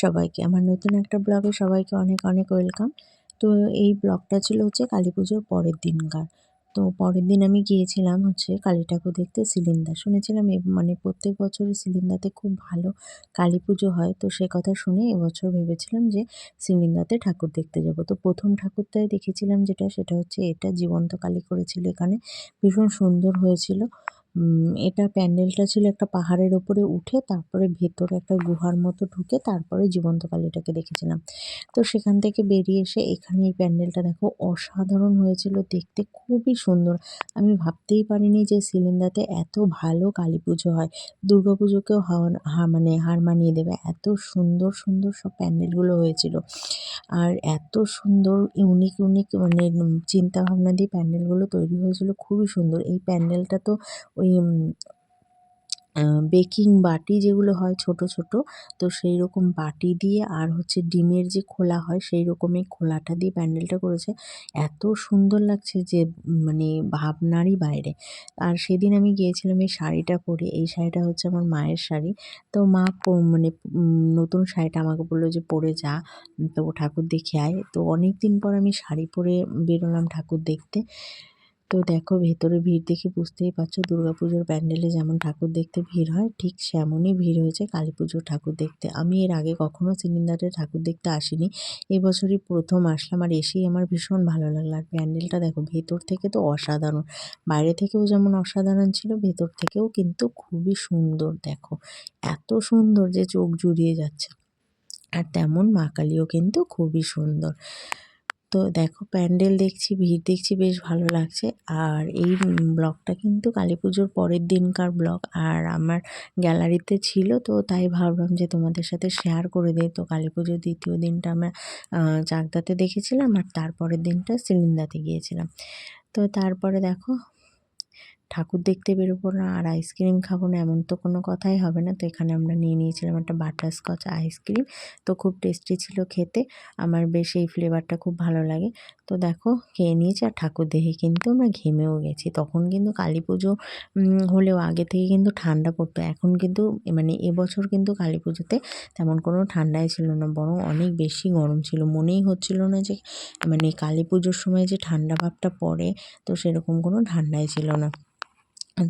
সবাইকে আমার নতুন একটা ব্লগে সবাইকে অনেক অনেক ওয়েলকাম। তো এই ব্লগটা ছিল কালী পুজোর পরের দিনকার। তো পরের দিন আমি গিয়েছিলাম কালী ঠাকুর দেখতে সিলিন্দা। শুনেছিলাম প্রত্যেক বছরই সিলিন্দাতে খুব ভালো কালী পুজো হয়। তো সে কথা শুনে এবছর ভেবেছিলাম যে সিলিন্দাতে ঠাকুর দেখতে যাব। তো প্রথম ঠাকুরটাই দেখেছিলাম সেটা হচ্ছে এটা জীবন্ত কালী করেছিল এখানে। ভীষণ সুন্দর হয়েছিল। এটা প্যান্ডেলটা ছিল একটা পাহাড়ের ওপরে উঠে তারপরে ভেতরে একটা গুহার মতো ঢুকে তারপরে জীবন্ত কালীটাকে দেখেছিলাম। তো সেখান থেকে বেরিয়ে এসে এখানে এই প্যান্ডেলটা দেখো অসাধারণ হয়েছিল দেখতে, খুবই সুন্দর। আমি ভাবতেই পারিনি যে সিলিন্দাতে এত ভালো কালী পুজো হয়। দুর্গাপুজোকেও হার মানিয়ে দেবে। এত সুন্দর সুন্দর সব প্যান্ডেলগুলো হয়েছিল। আর এত সুন্দর ইউনিক ইউনিক চিন্তা ভাবনা দিয়ে প্যান্ডেলগুলো তৈরি হয়েছিল, খুবই সুন্দর। এই প্যান্ডেলটা তো ওই বেকিং বাটি যেগুলো হয় ছোট ছোট, তো সেই রকম বাটি দিয়ে আর ডিমের যে খোলা হয় সেই রকমই খোলাটা দিয়ে প্যান্ডেলটা করেছে। এত সুন্দর লাগছে যে ভাবনারই বাইরে। আর সেদিন আমি গিয়েছিলাম এই শাড়িটা পরে। এই শাড়িটা হচ্ছে আমার মায়ের শাড়ি। তো মা নতুন শাড়িটা আমাকে বললো যে পরে যা, তো ঠাকুর দেখে আয়। তো অনেক দিন পর আমি শাড়ি পরে বেরোলাম ঠাকুর দেখতে। তো দেখো ভেতরে ভিড় দেখে বুঝতেই পারছো দুর্গাপুজোর প্যান্ডেলে যেমন ঠাকুর দেখতে ভিড় হয় ঠিক সেমনই ভিড় হয়েছে কালী পুজোর ঠাকুর দেখতে। আমি এর আগে কখনো সিলিন্দারে ঠাকুর দেখতে আসিনি, এবছরই প্রথম আসলাম। আর এসেই আমার ভীষণ ভালো লাগলো। আর প্যান্ডেলটা দেখো ভেতর থেকে তো অসাধারণ, বাইরে থেকেও যেমন অসাধারণ ছিল ভেতর থেকেও কিন্তু খুবই সুন্দর। দেখো এত সুন্দর যে চোখ জুড়িয়ে যাচ্ছে। আর তেমন মা কালীও কিন্তু খুবই সুন্দর। তো দেখো প্যান্ডেল দেখছি, ভিড় দেখছি, বেশ ভালো লাগছে। আর এই ব্লগটা কিন্তু কালী পুজোর পরের দিনকার ব্লগ। আর আমার গ্যালারিতে ছিল, তো তাই ভাবলাম যে তোমাদের সাথে শেয়ার করে দিই। তো কালী পুজোর দ্বিতীয় দিনটা আমরা চাকদাতে দেখেছিলাম আর তারপরের দিনটা সিলিন্দাতে গিয়েছিলাম। তো তারপরে দেখো ঠাকুর দেখতে বেরোবো না আর আইসক্রিম খাবো না এমন তো কোনো কথাই হবে না। তো এখানে আমরা নিয়ে নিয়েছিলাম একটা বাটারস্কচ আইসক্রিম। তো খুব টেস্টি ছিল খেতে, আমার বেশ এই ফ্লেভারটা খুব ভালো লাগে। তো দেখো খেয়ে নিয়েছি আর ঠাকুর দেখে কিন্তু আমরা ঘেমেও গেছি। তখন কিন্তু কালী পুজো হলেও আগে থেকে কিন্তু ঠান্ডা পড়তো। এখন কিন্তু এবছর কিন্তু কালী পুজোতে তেমন কোনো ঠান্ডাই ছিল না, বরং অনেক বেশি গরম ছিল। মনেই হচ্ছিল না যে কালী পুজোর সময় যে ঠান্ডা ভাবটা পড়ে, তো সেরকম কোনো ঠান্ডাই ছিল না।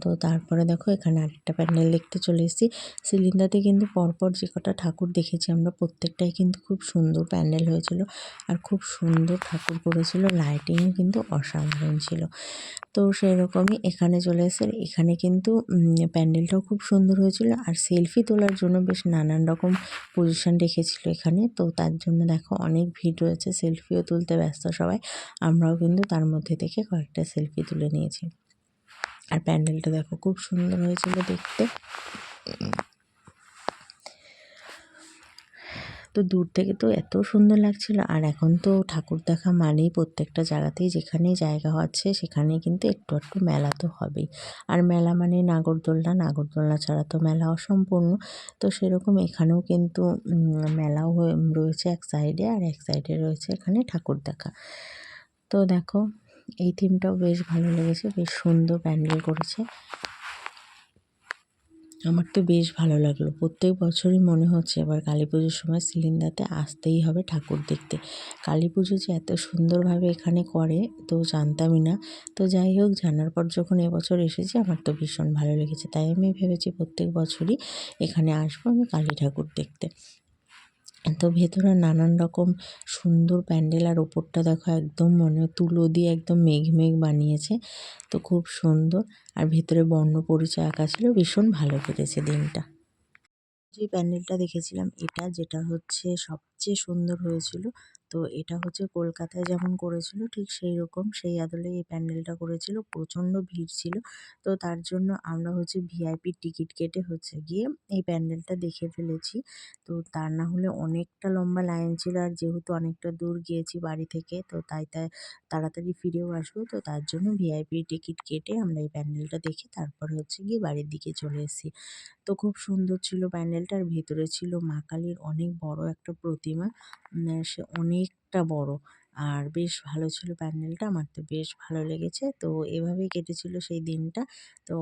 তো তারপরে দেখো এখানে আরেকটা প্যান্ডেল দেখতে চলে এসেছি। সিলিন্দাতে কিন্তু পরপর যে কটা ঠাকুর দেখেছি আমরা প্রত্যেকটাই কিন্তু খুব সুন্দর প্যান্ডেল হয়েছিল আর খুব সুন্দর ঠাকুর করেছিল, লাইটিংও কিন্তু অসাধারণ ছিল। তো সেই রকমই এখানে চলে এসে এখানে কিন্তু প্যান্ডেলটাও খুব সুন্দর হয়েছিল আর সেলফি তোলার জন্য বেশ নানান রকম পজিশন রেখেছিল এখানে। তো তার জন্য দেখো অনেক ভিড় রয়েছে, সেলফিও তুলতে ব্যস্ত সবাই। আমরাও কিন্তু তার মধ্যে থেকে কয়েকটা সেলফি তুলে নিয়েছি। আর প্যান্ডেলটা দেখো খুব সুন্দর হয়েছিল দেখতে। তো দূর থেকে তো এত সুন্দর লাগছিল। আর এখন তো ঠাকুর দেখা মানেই প্রত্যেকটা জায়গাতেই যেখানেই জায়গা হচ্ছে সেখানেই কিন্তু একটু একটু মেলা তো হবেই। আর মেলা মানে নাগরদোলনা, নাগরদোলনা ছাড়া তো মেলা অসম্পূর্ণ। তো সেরকম এখানেও কিন্তু মেলাও রয়েছে এক সাইডে, আর এক সাইডে রয়েছে এখানে ঠাকুর দেখা। তো দেখো এই থিমটাও বেশ ভালো লেগেছে, বেশ সুন্দর প্যান্ডেল করেছে। আমার তো বেশ ভালো লাগলো। প্রত্যেক বছরই মনে হচ্ছে এবার কালী পুজোর সময় সিলিন্দাতে আসতেই হবে ঠাকুর দেখতে। কালী পুজো যে এত সুন্দরভাবে এখানে করে তো জানতামই না। তো যাই হোক, জানার পর যখন এবছর এসেছি আমার তো ভীষণ ভালো লেগেছে। তাই আমি ভেবেছি প্রত্যেক বছরই এখানে আসবো আমি কালী ঠাকুর দেখতে। তো ভেতরে নানান রকম সুন্দর প্যান্ডেল, আর ওপরটা দেখো একদম তুলো দিয়ে একদম মেঘ মেঘ বানিয়েছে, তো খুব সুন্দর। আর ভেতরে বর্ণ পরিচয় আঁকা ছিল, ভীষণ ভালো কেটেছে দিনটা। যে প্যান্ডেলটা দেখেছিলাম এটা যেটা সবচেয়ে সুন্দর হয়েছিল। তো এটা কলকাতায় যেমন করেছিল ঠিক সেই রকম সেই আদলে এই প্যান্ডেলটা করেছিল। প্রচণ্ড ভিড় ছিল, তো তার জন্য আমরা ভিআইপি টিকিট কেটে গিয়ে এই প্যান্ডেলটা দেখে ফেলেছি। তো তার না হলে অনেকটা লম্বা লাইন ছিল, আর যেহেতু অনেকটা দূর গিয়েছি বাড়ি থেকে, তো তাই তাড়াতাড়ি ফিরেও আসবো। তো তার জন্য ভিআইপি টিকিট কেটে আমরা এই প্যান্ডেলটা দেখে তারপর গিয়ে বাড়ির দিকে চলে এসেছি। তো খুব সুন্দর ছিল প্যান্ডেলটার। ভেতরে ছিল মা কালীর অনেক বড় একটা প্রতিমা, সে অনেকটা বড়। আর বেশ ভালো ছিল প্যান্ডেলটা, আমার তো বেশ ভালো লেগেছে। তো এভাবেই কেটেছিল সেই দিনটা। তো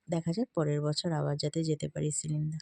দেখা যাক পরের বছর আবার যাতে যেতে পারি সিলিন্দা।